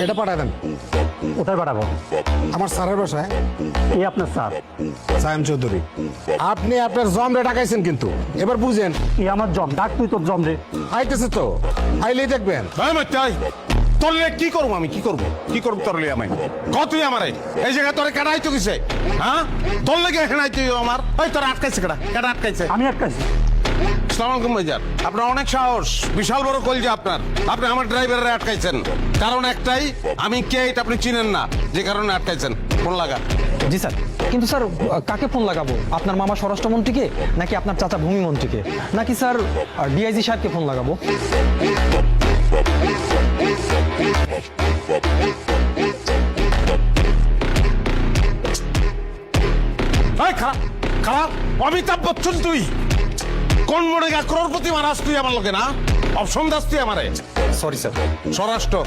এটা পাঠায় দেন। কোথায় পাঠাবো? আমার স্যারের বাসায়। এই আপনার স্যার? সায়েম চৌধুরী। আপনি আপনার জমরে ডাকাইছেন কিন্তু, এবার বুঝেন। এই আমার জম, ডাক তুই তোর জম রে। আইতেছে তো, আইলেই দেখবেন। তরলে কি করবো আমি, কি করবো তরলে আমি কতই আমার এই জায়গায় তোরে কেডাই তো গেছে, হ্যাঁ তোর লেগে হেনাই তুই আমার ওই তোর আটকাইছে কেডা আটকাইছে? আমি আটকাইছি। আসসালামু আলাইকুম ভাইজান, আপনার অনেক সাহস, বিশাল বড় কলজা আপনার। আপনি আমার ড্রাইভারে আটকাইছেন, কারণ একটাই, আমি কে এটা আপনি চিনেন না, যে কারণে আটকাইছেন। ফোন লাগা। জি স্যার, কিন্তু স্যার কাকে ফোন লাগাবো? আপনার মামা স্বরাষ্ট্রমন্ত্রীকে, নাকি আপনার চাচা ভূমিমন্ত্রীকে, নাকি স্যার ডিআইজি সাহেবকে ফোন লাগাবো? খারাপ অমিতাভ বচ্চন তুই কোন মনে গা crorepati মারাস তুই আমার লোকে না, অপশন দাস তুই আমারে। Sorry sir. স্বরাষ্ট্র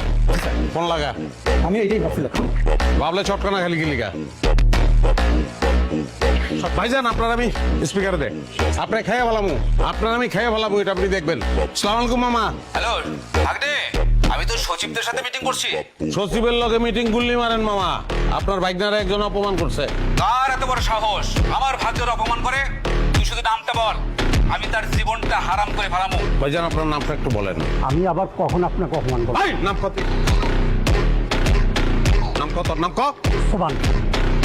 ফোন লাগা। আমি এইটাই ভাবছিলাম। ভাবলে চটকানা খালি গিলিগা। ভাইজান আপনার আমি স্পিকারে দেখ, আপনি খাইয়া ভালামু, আপনার আমি খাইয়া ভালামু, এটা আপনি দেখবেন। সালাম আলাইকুম মামা। হ্যালো ভাগ্নে, আমি তো সচিবদের সাথে মিটিং করছি। সচিবের লগে মিটিং গুল্লি মারেন মামা, আপনার ভাইগনারে একজন অপমান করছে। কার এত বড় সাহস আমার ভাগ্যের অপমান করে? তুই শুধু নামটা বল, আমি তার জীবনটা হারাম করে ফেলামু। ভাইজান আপনার নামটা একটু বলেন। আমি আবার কখন আপনাকে অপমান করবো? নাম কত? নাম কত? নাম ক? সোবান।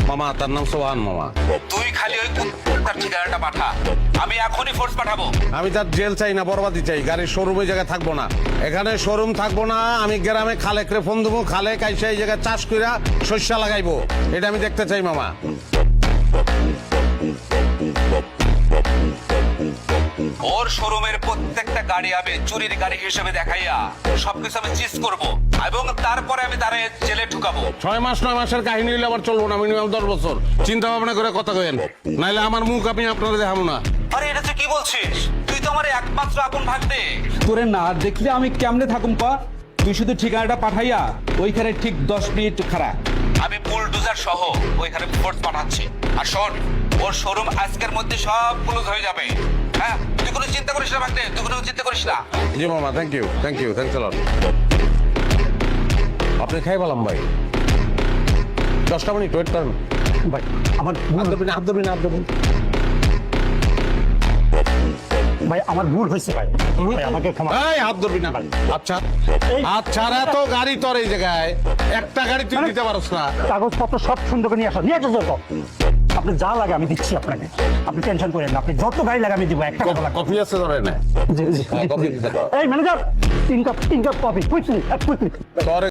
মামা তার নাম সোহান মামা। তুই খালি ওই তার ঠিকানাটা পাঠা, আমি এখনই ফোর্স পাঠাবো। আমি তার জেল চাই না, বরবাদি চাই। গাড়ির শোরুম ওই জায়গায় থাকবো না, এখানে শোরুম থাকবো না। আমি গ্রামে খালেকরে ফোন দেবো, খালে কাইসা এই জায়গায় চাষ কইরা শস্য লাগাইবো, এটা আমি দেখতে চাই মামা। ওর শোরুমের প্রত্যেকটা গাড়ি আমি চুরির গাড়ি হিসেবে দেখাইয়া সবকিছু আমি চিজ করব, এবং তারপরে আমি তারে জেলে ঢুকাবো। 6 মাস 9 মাসের কাহিনী হইলে আবার চলবো না, মিনিমাম 10 বছর চিন্তা ভাবনা করে কথা কইেন, নাইলে আমার মুখ আমি আপনারা দেখাবো না। আরে এটা তুই কি বলছিস? তুই তো আমার একমাত্র আপন ভাগ্নে। তোরে না দেখলে আমি কেমনে থাকুম ক? তুই শুধু ঠিকানাটা পাঠাইয়া ওইখানে ঠিক 10 মিনিট খাড়া। আমি বুলডোজার সহ ওইখানে ফোর্স পাঠাচ্ছি। আর শোন, ওর শোরুম আজকের মধ্যে সব ক্লোজ হয়ে যাবে। হ্যাঁ, তুই কোনো চিন্তা করিস না ভাগ্নে, তুই কোনো চিন্তা করিস না। জি মামা, থ্যাংক ইউ থ্যাংকস আ লট। আপনি খাই বললাম ভাই, 10টা মিনিট ওয়েট করেন ভাই আমার হাত ধরবেন। ভাই আমার ভুল হয়েছে ভাই, ভাই আমাকে ক্ষমা। এই হাত ধরবি না। আচ্ছা আচ্ছা, এত গাড়ি তোর এই জায়গায়, একটা গাড়ি তুই দিতে পারস না? কাগজপত্র সব সুন্দর করে নিয়ে আসো, নিয়ে আসো। আপনি যা লাগে আমি দিচ্ছি আপনাকে, আপনি টেনশন করেন না। আপনি যত গাড়ি লাগে আমি দিব, একটা কথা লাগবে। কফি আছে ধরে না? জি জি। কফি দিতে দাও। এই ম্যানেজার, 3 কাপ কফি, কুইকলি। তোর